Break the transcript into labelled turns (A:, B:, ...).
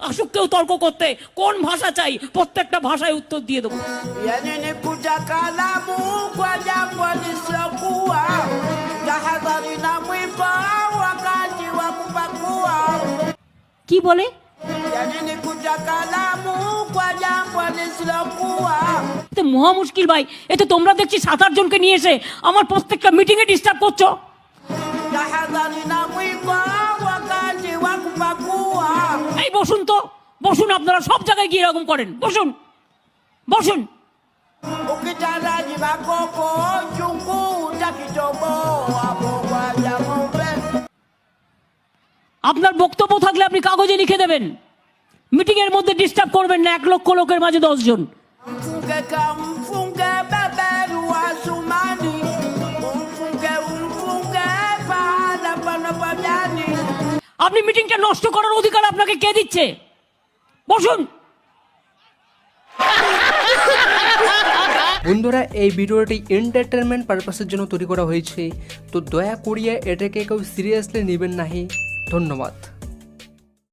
A: আসুক কেউ তর্ক করতে, কোন ভাষা চাই প্রত্যেকটা ভাষায় উত্তর দিয়ে দেবো।
B: Yani ni kujakaalamu kwa jambo lisilokuwa, tahadhari na mwiba wakati wa kupakua.
A: কি বলে?
B: Yani ni kujakaalamu kwa jambo lisilokuwa.
A: তো মহা মুশকিল ভাই, এতে তোমরা দেখছি 7-8 জনকে নিয়ে এসে আমার প্রত্যেকটা মিটিং এ ডিস্টার্ব করছো।
B: Tahadhari na mwiba wakati wa kupakua.
A: এই বসুন তো, বসুন, আপনারা সব জায়গায় গিয়ে এরকম করেন, বসুন বসুন।
B: Ukitaraji makopo chungu utakitoboa kwa jambo.
A: আপনার বক্তব্য থাকলে আপনি কাগজে লিখে দেবেন, মিটিং এর মধ্যে ডিস্টার্ব করবেন না 1 লক্ষ লোকের মাঝে 10 জন।
B: Mfunge kamfunge beberu asumani, umfunge pahala pana pajani.
A: আপনি মিটিংটা নষ্ট করার অধিকার আপনাকে কে দিচ্ছে? বসুন।
C: বন্ধুরা, এই ভিডিওটি এন্টারটেনমেন্ট পারপাসের জন্য তৈরি করা হয়েছে, তো দয়া করিয়া এটাকে কেউ সিরিয়াসলি নেবেন নাহি। ধন্যবাদ।